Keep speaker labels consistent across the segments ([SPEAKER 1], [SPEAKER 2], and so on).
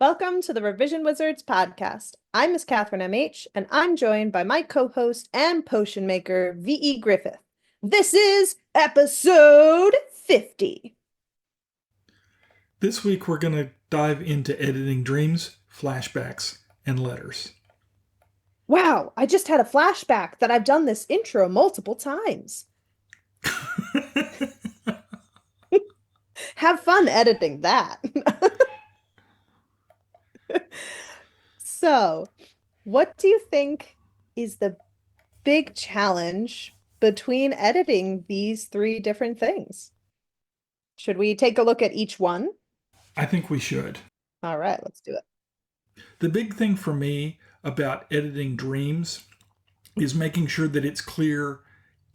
[SPEAKER 1] Welcome to the Revision Wizards podcast. I'm Miss Catherine M.H, and I'm joined by my co-host and potion maker, V.E. Griffith. This is episode 50.
[SPEAKER 2] This week we're going to dive into editing dreams, flashbacks, and letters.
[SPEAKER 1] Wow, I just had a flashback that I've done this intro multiple times. Have fun editing that. So, what do you think is the big challenge between editing these three different things? Should we take a look at each one?
[SPEAKER 2] I think we should.
[SPEAKER 1] All right, let's do it.
[SPEAKER 2] The big thing for me about editing dreams is making sure that it's clear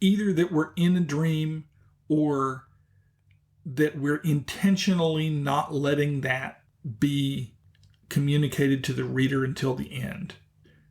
[SPEAKER 2] either that we're in a dream or that we're intentionally not letting that be communicated to the reader until the end.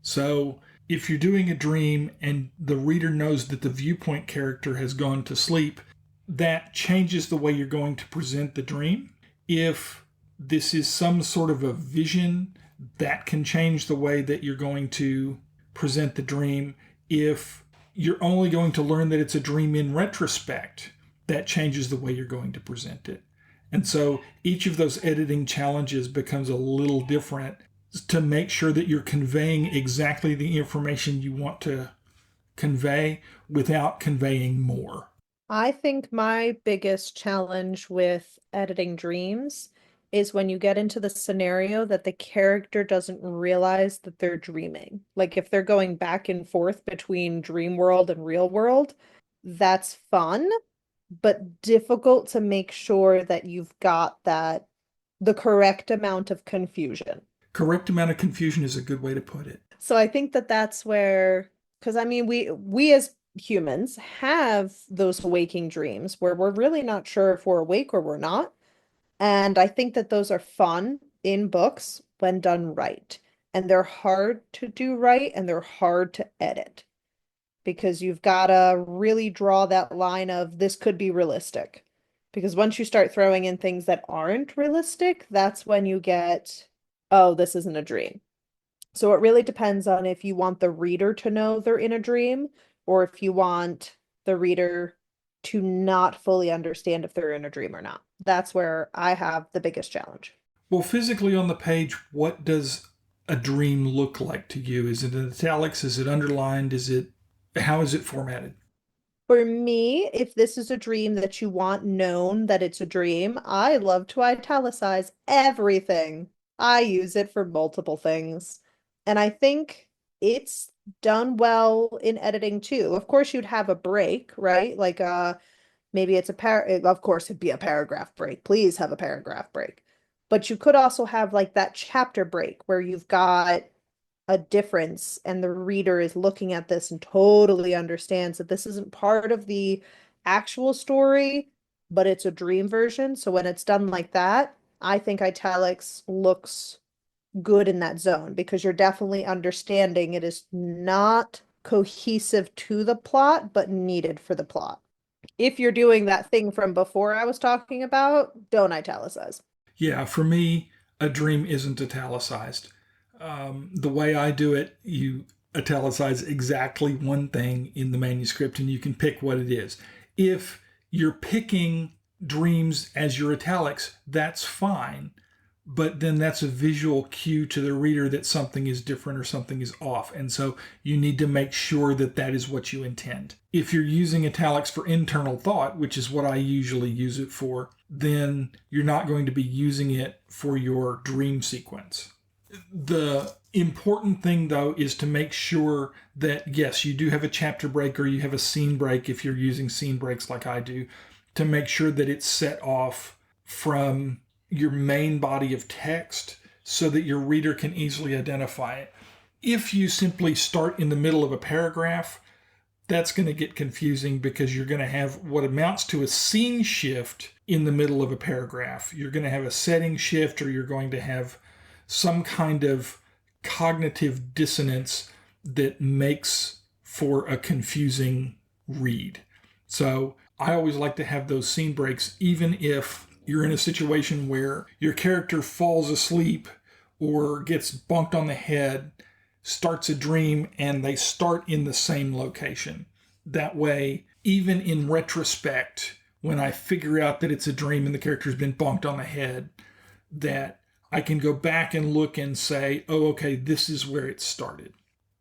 [SPEAKER 2] So if you're doing a dream and the reader knows that the viewpoint character has gone to sleep, that changes the way you're going to present the dream. If this is some sort of a vision, that can change the way that you're going to present the dream. If you're only going to learn that it's a dream in retrospect, that changes the way you're going to present it. And so each of those editing challenges becomes a little different to make sure that you're conveying exactly the information you want to convey without conveying more.
[SPEAKER 1] I think my biggest challenge with editing dreams is when you get into the scenario that the character doesn't realize that they're dreaming. Like if they're going back and forth between dream world and real world, that's fun, but difficult to make sure that you've got the correct amount of confusion.
[SPEAKER 2] Correct amount of confusion is a good way to put it.
[SPEAKER 1] So I think that that's where, because I mean, we as humans have those waking dreams where we're really not sure if we're awake or we're not. And I think that those are fun in books when done right. And they're hard to do right and they're hard to edit because you've got to really draw that line of this could be realistic. Because once you start throwing in things that aren't realistic, that's when you get, oh, this isn't a dream. So it really depends on if you want the reader to know they're in a dream or if you want the reader to not fully understand if they're in a dream or not. That's where I have the biggest challenge.
[SPEAKER 2] Well, physically on the page, what does a dream look like to you? Is it in italics? Is it underlined? How is it formatted?
[SPEAKER 1] For me, if this is a dream that you want known that it's a dream, I love to italicize everything. I use it for multiple things. And I think it's done well in editing too. Of course, you'd have a break, right? Like maybe it's of course it'd be a paragraph break. Please have a paragraph break. But you could also have like that chapter break where you've got a difference and the reader is looking at this and totally understands that this isn't part of the actual story, but it's a dream version. So when it's done like that, I think italics looks good in that zone because you're definitely understanding it is not cohesive to the plot, but needed for the plot. If you're doing that thing from before I was talking about, don't italicize.
[SPEAKER 2] Yeah, for me, a dream isn't italicized. The way I do it, you italicize exactly one thing in the manuscript and you can pick what it is. If you're picking dreams as your italics, that's fine. But then that's a visual cue to the reader that something is different or something is off. And so you need to make sure that that is what you intend. If you're using italics for internal thought, which is what I usually use it for, then you're not going to be using it for your dream sequence. The important thing, though, is to make sure that, yes, you do have a chapter break or you have a scene break if you're using scene breaks like I do, to make sure that it's set off from your main body of text so that your reader can easily identify it. If you simply start in the middle of a paragraph, that's going to get confusing because you're going to have what amounts to a scene shift in the middle of a paragraph. You're going to have a setting shift or you're going to have some kind of cognitive dissonance that makes for a confusing read. So I always like to have those scene breaks, even if you're in a situation where your character falls asleep or gets bonked on the head, starts a dream, and they start in the same location. That way, even in retrospect, when I figure out that it's a dream and the character's been bonked on the head, that I can go back and look and say, oh, okay, this is where it started.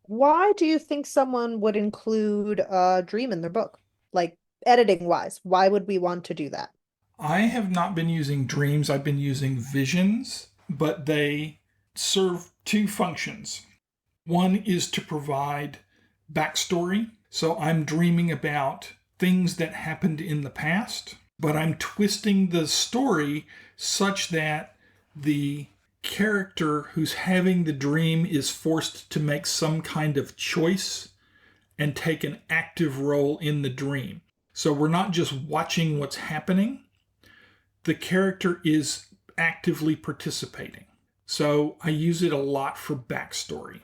[SPEAKER 1] Why do you think someone would include a dream in their book? Like editing wise, why would we want to do that?
[SPEAKER 2] I have not been using dreams, I've been using visions, but they serve two functions. One is to provide backstory. So I'm dreaming about things that happened in the past, but I'm twisting the story such that the character who's having the dream is forced to make some kind of choice and take an active role in the dream. So we're not just watching what's happening, the character is actively participating. So I use it a lot for backstory.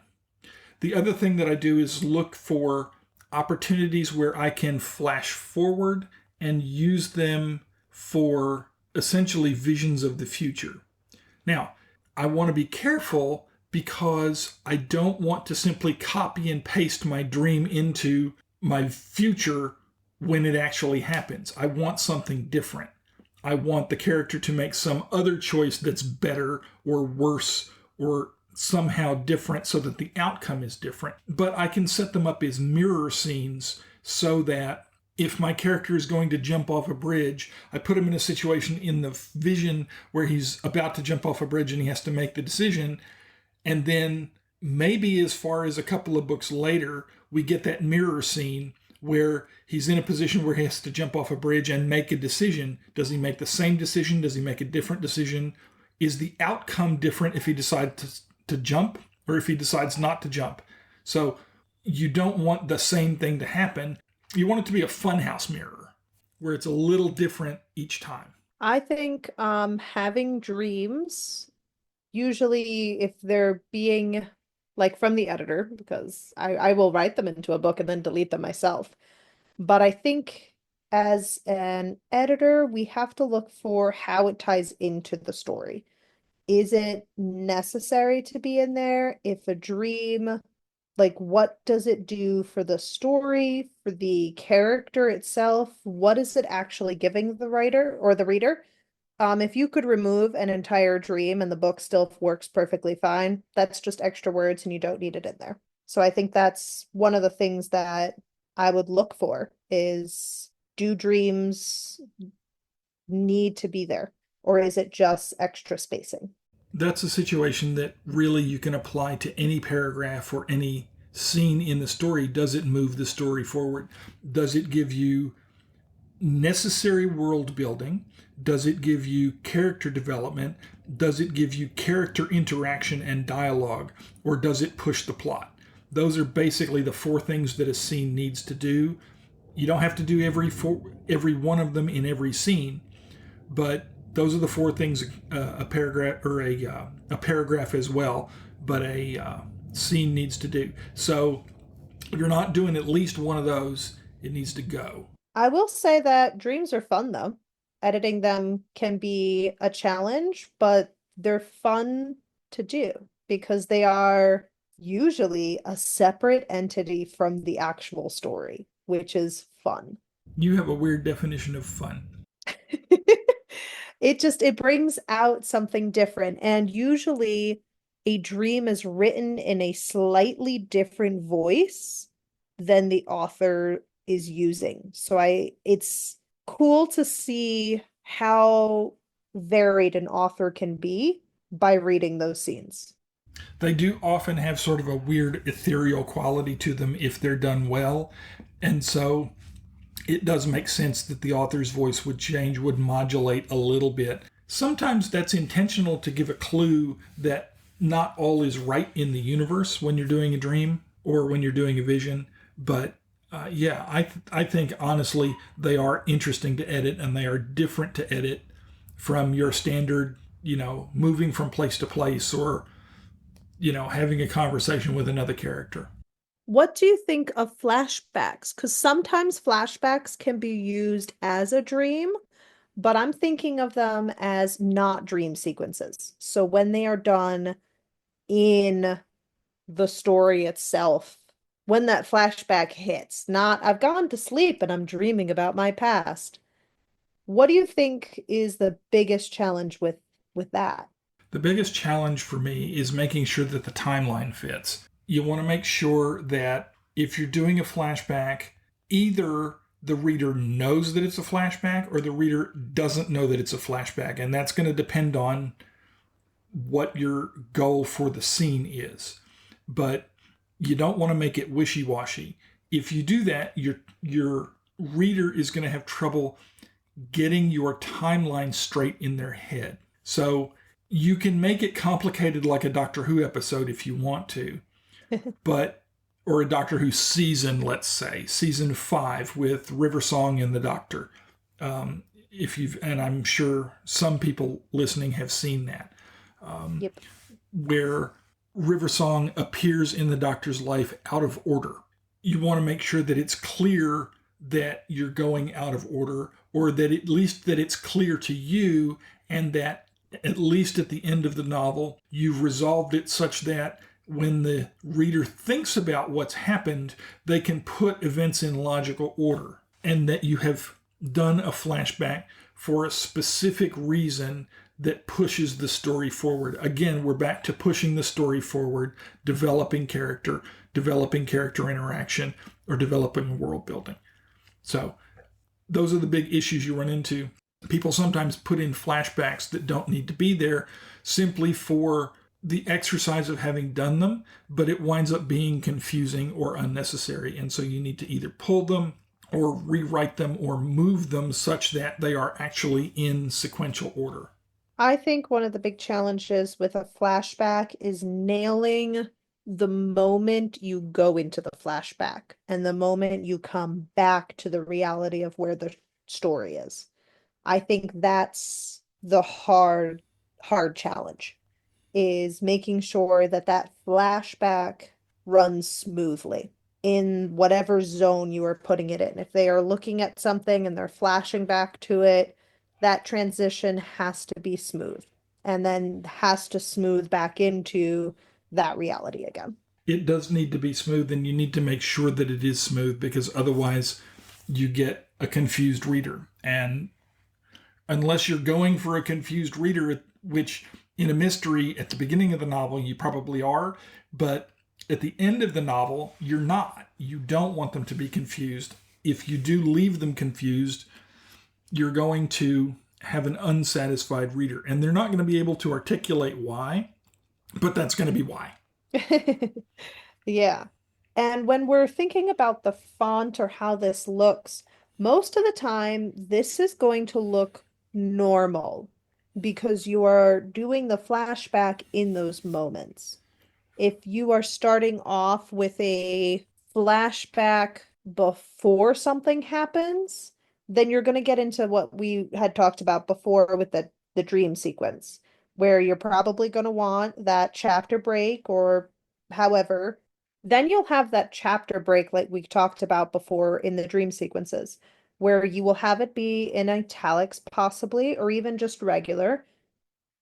[SPEAKER 2] The other thing that I do is look for opportunities where I can flash forward and use them for essentially visions of the future. Now, I want to be careful because I don't want to simply copy and paste my dream into my future when it actually happens. I want something different. I want the character to make some other choice that's better or worse or somehow different so that the outcome is different. But I can set them up as mirror scenes so that if my character is going to jump off a bridge, I put him in a situation in the vision where he's about to jump off a bridge and he has to make the decision. And then maybe as far as a couple of books later, we get that mirror scene where he's in a position where he has to jump off a bridge and make a decision. Does he make the same decision? Does he make a different decision? Is the outcome different if he decides to jump or if he decides not to jump? So you don't want the same thing to happen. You want it to be a funhouse mirror where it's a little different each time.
[SPEAKER 1] I think having dreams, usually if they're being like from the editor, because I will write them into a book and then delete them myself. But I think as an editor, we have to look for how it ties into the story. Is it necessary to be in there? If a dream, like what does it do for the story, for the character itself? What is it actually giving the writer or the reader? If you could remove an entire dream and the book still works perfectly fine, that's just extra words and you don't need it in there. So I think that's one of the things that I would look for is, do dreams need to be there, or is it just extra spacing?
[SPEAKER 2] That's a situation that really you can apply to any paragraph or any scene in the story. Does it move the story forward? Does it give you necessary world building? Does it give you character development? Does it give you character interaction and dialogue? Or does it push the plot? Those are basically the four things that a scene needs to do. You don't have to do every one of them in every scene, but those are the four things a paragraph or a paragraph as well, but a scene needs to do. So if you're not doing at least one of those, it needs to go.
[SPEAKER 1] I will say that dreams are fun though. Editing them can be a challenge, but they're fun to do because they are usually a separate entity from the actual story, which is fun.
[SPEAKER 2] You have a weird definition of fun.
[SPEAKER 1] It brings out something different, and usually a dream is written in a slightly different voice than the author is using. So it's cool to see how varied an author can be by reading those scenes.
[SPEAKER 2] They do often have sort of a weird ethereal quality to them if they're done well. And so it does make sense that the author's voice would change, would modulate a little bit. Sometimes that's intentional to give a clue that not all is right in the universe when you're doing a dream or when you're doing a vision. But yeah, I think honestly they are interesting to edit and they are different to edit from your standard, moving from place to place or, having a conversation with another character.
[SPEAKER 1] What do you think of flashbacks? Because sometimes flashbacks can be used as a dream, but I'm thinking of them as not dream sequences. So when they are done in the story itself when that flashback hits, not I've gone to sleep and I'm dreaming about my past. What do you think is the biggest challenge with that?
[SPEAKER 2] The biggest challenge for me is making sure that the timeline fits. You want to make sure that if you're doing a flashback, either the reader knows that it's a flashback or the reader doesn't know that it's a flashback. And that's going to depend on what your goal for the scene is. But you don't want to make it wishy-washy. If you do that, your reader is going to have trouble getting your timeline straight in their head. So you can make it complicated like a Doctor Who episode if you want to, but or a Doctor Who season, let's say season 5 with River Song and the Doctor. If you've, and I'm sure some people listening have seen that,
[SPEAKER 1] Yep.
[SPEAKER 2] where River Song appears in the Doctor's life out of order. You want to make sure that it's clear that you're going out of order, or that at least that it's clear to you, and that at least at the end of the novel, you've resolved it such that when the reader thinks about what's happened, they can put events in logical order, and that you have done a flashback for a specific reason that pushes the story forward. Again, we're back to pushing the story forward, developing character interaction, or developing world building. So those are the big issues you run into. People sometimes put in flashbacks that don't need to be there simply for the exercise of having done them, but it winds up being confusing or unnecessary. And so you need to either pull them or rewrite them or move them such that they are actually in sequential order.
[SPEAKER 1] I think one of the big challenges with a flashback is nailing the moment you go into the flashback and the moment you come back to the reality of where the story is. I think that's the hard challenge, is making sure that that flashback runs smoothly in whatever zone you are putting it in. If they are looking at something and they're flashing back to it, that transition has to be smooth and then has to smooth back into that reality again.
[SPEAKER 2] It does need to be smooth, and you need to make sure that it is smooth, because otherwise you get a confused reader. And unless you're going for a confused reader, which in a mystery at the beginning of the novel you probably are, but at the end of the novel you're not. You don't want them to be confused. If you do leave them confused, you're going to have an unsatisfied reader, and they're not going to be able to articulate why, but that's going to be why.
[SPEAKER 1] Yeah. And when we're thinking about the font or how this looks, most of the time, this is going to look normal because you are doing the flashback in those moments. If you are starting off with a flashback before something happens, then you're going to get into what we had talked about before with the dream sequence, where you're probably going to want that chapter break or however. Then you'll have that chapter break like we talked about before in the dream sequences, where you will have it be in italics possibly, or even just regular,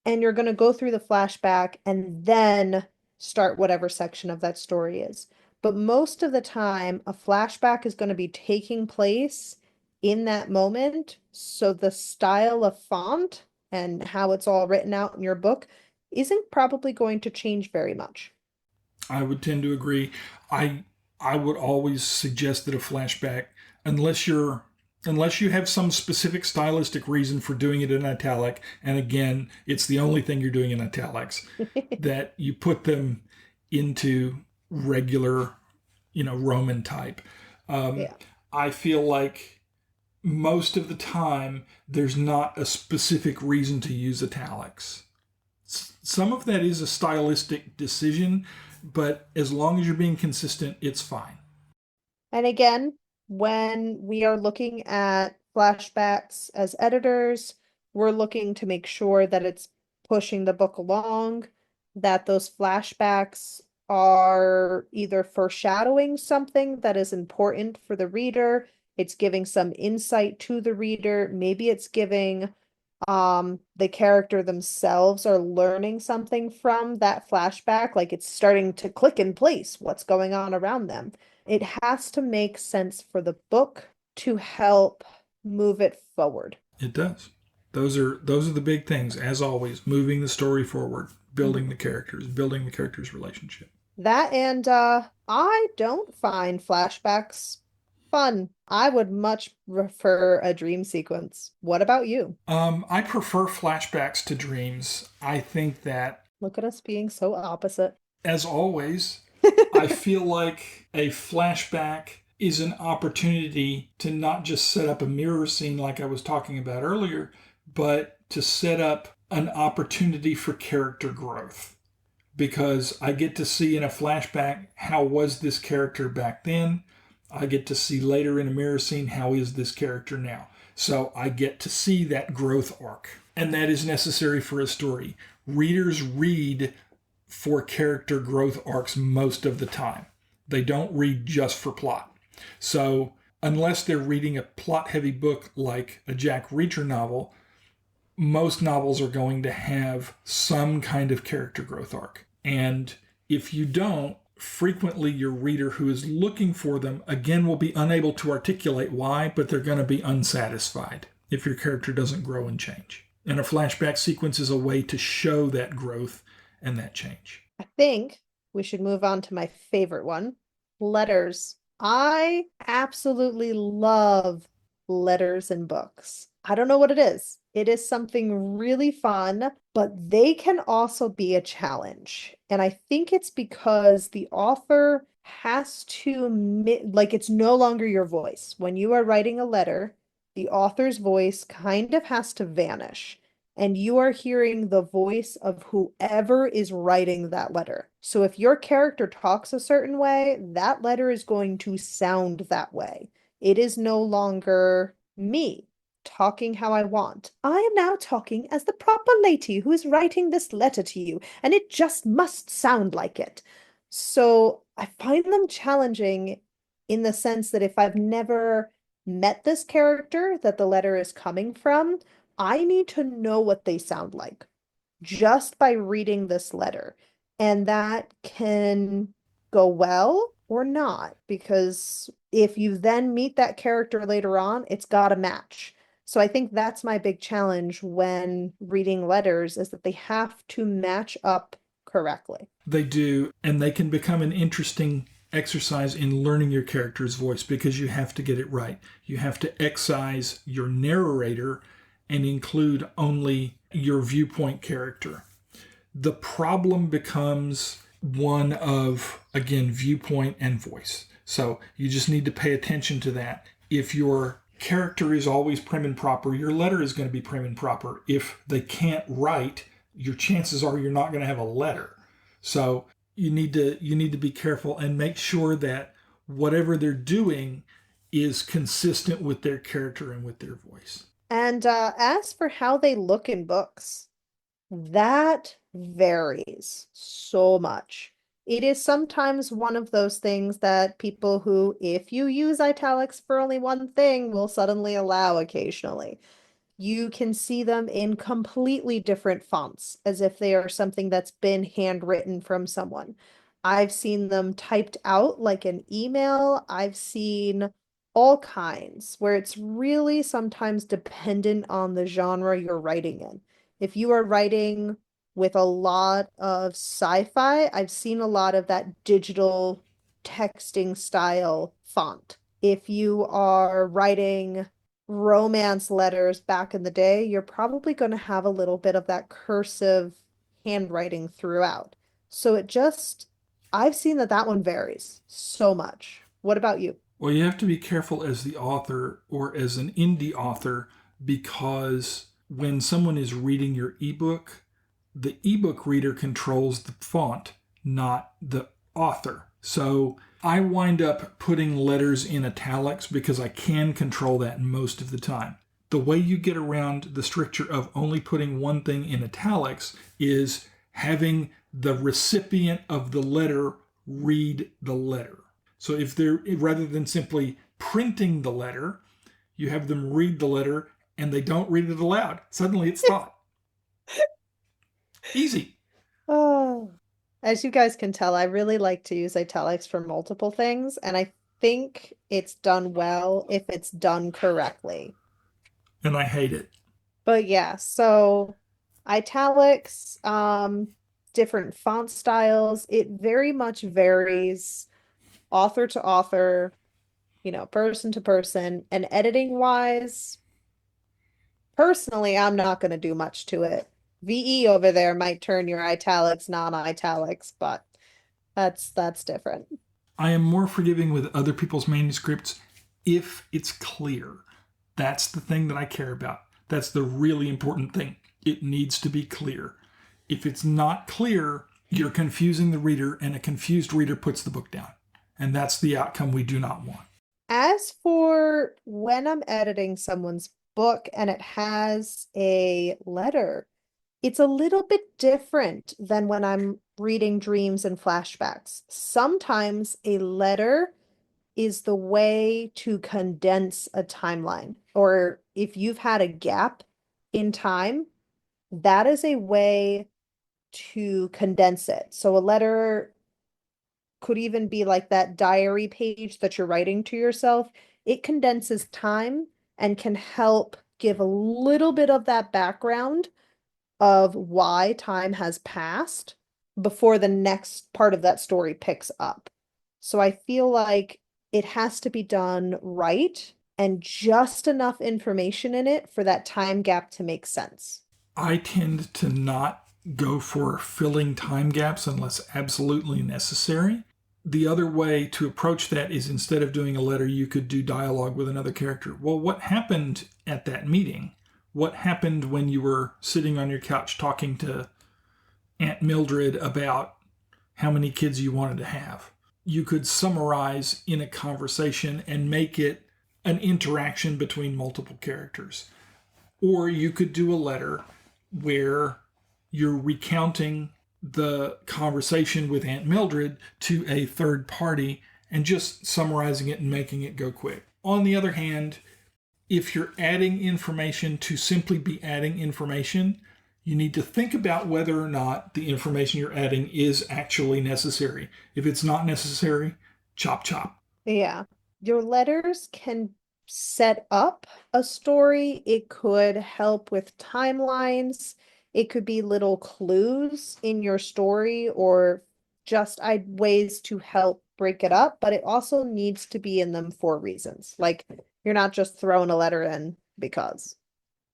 [SPEAKER 1] and you're going to go through the flashback and then start whatever section of that story is. But most of the time, a flashback is going to be taking place in that moment. So the style of font and how it's all written out in your book isn't probably going to change very much.
[SPEAKER 2] I would tend to agree. I I would always suggest that a flashback, unless you're unless you have some specific stylistic reason for doing it in italic, and again, it's the only thing you're doing in italics, that you put them into regular, Roman type. Um,
[SPEAKER 1] Yeah.
[SPEAKER 2] I feel like most of the time there's not a specific reason to use italics. Some of that is a stylistic decision, but as long as you're being consistent, it's fine.
[SPEAKER 1] And again, when we are looking at flashbacks as editors, we're looking to make sure that it's pushing the book along, that those flashbacks are either foreshadowing something that is important for the reader, it's giving some insight to the reader, maybe it's giving The character themselves are learning something from that flashback, like it's starting to click in place what's going on around them. It has to make sense for the book to help move it forward.
[SPEAKER 2] It does. Those are the big things, as always, moving the story forward,
[SPEAKER 1] Mhm.
[SPEAKER 2] building the characters' relationship.
[SPEAKER 1] That and I don't find flashbacks fun. I would much prefer a dream sequence. What about you?
[SPEAKER 2] I prefer flashbacks to dreams. I think that,
[SPEAKER 1] Look at us being so opposite.
[SPEAKER 2] as always, I feel like a flashback is an opportunity to not just set up a mirror scene like I was talking about earlier, but to set up an opportunity for character growth. Because I get to see in a flashback how was this character back then. I get to see later in a mirror scene how is this character now. So I get to see that growth arc. And that is necessary for a story. Readers read for character growth arcs most of the time. They don't read just for plot. So unless they're reading a plot heavy book like a Jack Reacher novel, most novels are going to have some kind of character growth arc. And if you don't, frequently your reader who is looking for them, again, will be unable to articulate why, but they're going to be unsatisfied if your character doesn't grow and change. And a flashback sequence is a way to show that growth and that change.
[SPEAKER 1] I think we should move on to my favorite one, letters. I absolutely love letters in books. I don't know what it is. It is something really fun, but they can also be a challenge. And I think it's because the author has to, like, it's no longer your voice. When you are writing a letter, the author's voice kind of has to vanish and you are hearing the voice of whoever is writing that letter. So if your character talks a certain way, that letter is going to sound that way. It is no longer me talking how I want. I am now talking as the proper lady who is writing this letter to you, and it just must sound like it. So I find them challenging in the sense that if I've never met this character that the letter is coming from, I need to know what they sound like just by reading this letter. And that can go well or not, because if you then meet that character later on, it's got to match. So I think that's my big challenge when reading letters is that they have to match up correctly.
[SPEAKER 2] They do, and they can become an interesting exercise in learning your character's voice because you have to get it right. You have to excise your narrator and include only your viewpoint character. The problem becomes one of, again, viewpoint and voice. So you just need to pay attention to that. If your character is always prim and proper, your letter is going to be prim and proper. If they can't write, your chances are you're not going to have a letter. So you need to be careful and make sure that whatever they're doing is consistent with their character and with their voice.
[SPEAKER 1] And as for how they look in books, that varies so much. It is sometimes one of those things that people who, if you use italics for only one thing, will suddenly allow occasionally. You can see them in completely different fonts, as if they are something that's been handwritten from someone. I've seen them typed out like an email. I've seen all kinds where it's really sometimes dependent on the genre you're writing in. If you are writing with a lot of sci-fi, I've seen a lot of that digital texting style font. If you are writing romance letters back in the day, you're probably going to have a little bit of that cursive handwriting throughout. So I've seen that that one varies so much. What about you?
[SPEAKER 2] Well, you have to be careful as the author or as an indie author because when someone is reading your ebook, the ebook reader controls the font, not the author. So I wind up putting letters in italics because I can control that most of the time. The way you get around the stricture of only putting one thing in italics is having the recipient of the letter read the letter. So if they're rather than simply printing the letter, you have them read the letter and they don't read it aloud. Suddenly it's thought. Easy.
[SPEAKER 1] Oh. As you guys can tell, I really like to use italics for multiple things, and I think it's done well if it's done correctly.
[SPEAKER 2] And I hate it.
[SPEAKER 1] But yeah, so italics, different font styles, it very much varies author to author, person to person, and editing wise, personally, I'm not going to do much to it. VE over there might turn your italics non-italics, but that's different.
[SPEAKER 2] I am more forgiving with other people's manuscripts if it's clear. That's the thing that I care about. That's the really important thing. It needs to be clear. If it's not clear, you're confusing the reader, and a confused reader puts the book down. And that's the outcome we do not want.
[SPEAKER 1] As for when I'm editing someone's book and it has a letter, it's a little bit different than when I'm reading dreams and flashbacks. Sometimes a letter is the way to condense a timeline. Or if you've had a gap in time, that is a way to condense it. So a letter could even be like that diary page that you're writing to yourself. It condenses time and can help give a little bit of that background of why time has passed before the next part of that story picks up. So I feel like it has to be done right and just enough information in it for that time gap to make sense.
[SPEAKER 2] I tend to not go for filling time gaps unless absolutely necessary. The other way to approach that is, instead of doing a letter, you could do dialogue with another character. Well, what happened at that meeting? What happened when you were sitting on your couch talking to Aunt Mildred about how many kids you wanted to have? You could summarize in a conversation and make it an interaction between multiple characters. Or you could do a letter where you're recounting the conversation with Aunt Mildred to a third party and just summarizing it and making it go quick. On the other hand, if you're adding information to simply be adding information, you need to think about whether or not the information you're adding is actually necessary. If it's not necessary, chop chop.
[SPEAKER 1] Yeah. Your letters can set up a story. It could help with timelines. It could be little clues in your story or just ways to help break it up, but it also needs to be in them for reasons. Like you're not just throwing a letter in because.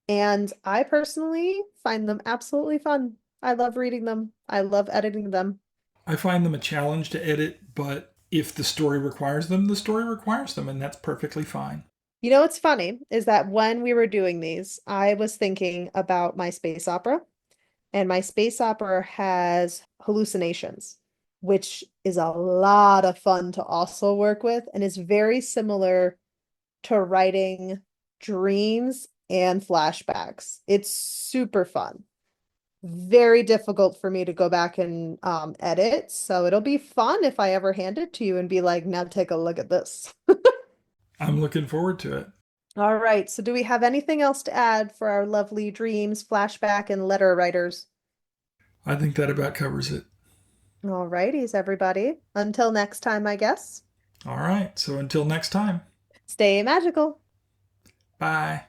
[SPEAKER 1] And I personally find them absolutely fun. I love reading them. I love editing them.
[SPEAKER 2] I find them a challenge to edit, but if the story requires them, the story requires them, and that's perfectly fine.
[SPEAKER 1] You know what's funny is that when we were doing these, I was thinking about my space opera, and my space opera has hallucinations, which is a lot of fun to also work with and is very similar to writing dreams and flashbacks. It's super fun. Very difficult for me to go back and edit. So it'll be fun if I ever hand it to you and be like, now take a look at this.
[SPEAKER 2] I'm looking forward to it.
[SPEAKER 1] All right. So do we have anything else to add for our lovely dreams, flashback, and letter writers?
[SPEAKER 2] I think that about covers it.
[SPEAKER 1] All righties, everybody. Until next time, I guess.
[SPEAKER 2] All right. So until next time.
[SPEAKER 1] Stay magical.
[SPEAKER 2] Bye.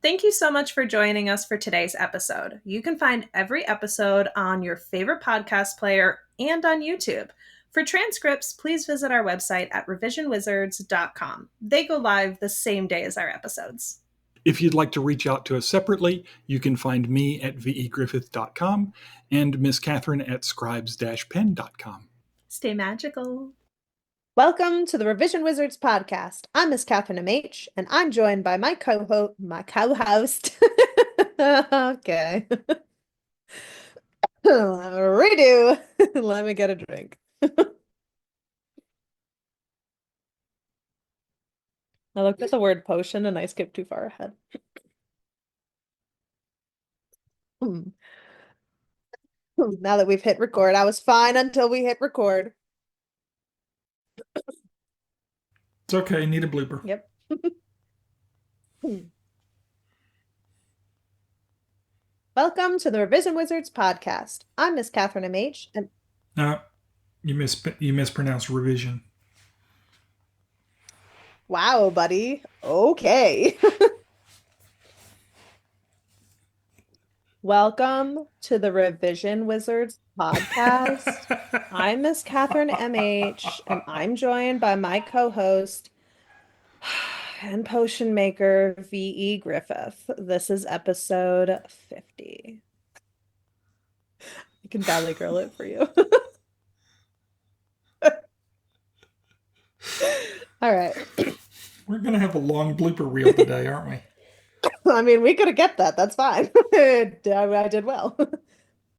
[SPEAKER 3] Thank you so much for joining us for today's episode. You can find every episode on your favorite podcast player and on YouTube. For transcripts, please visit our website at revisionwizards.com. They go live the same day as our episodes.
[SPEAKER 2] If you'd like to reach out to us separately, you can find me at vegriffith.com and Miss Catherine at scribes-pen.com.
[SPEAKER 3] Stay magical.
[SPEAKER 1] Welcome to the Revision Wizards podcast. I'm Miss Catherine M.H, and I'm joined by my co-host. Okay. Redo. Let me get a drink. I looked at the word potion and I skipped too far ahead. Now that we've hit record, I was fine until we hit record.
[SPEAKER 2] It's okay. Need a blooper.
[SPEAKER 1] Yep. Welcome to the Revision Wizards podcast. I'm Miss Catherine M.H. and
[SPEAKER 2] You mispronounced revision.
[SPEAKER 1] wow, buddy. Okay. Welcome to the Revision Wizards podcast. I'm Miss Catherine M.H. and I'm joined by my co-host and potion maker V.E. Griffith. This is episode 50. I can Valley Girl it for you. All right.
[SPEAKER 2] We're going to have a long blooper reel today, aren't we?
[SPEAKER 1] I mean, we could have kept that. That's fine. I did well.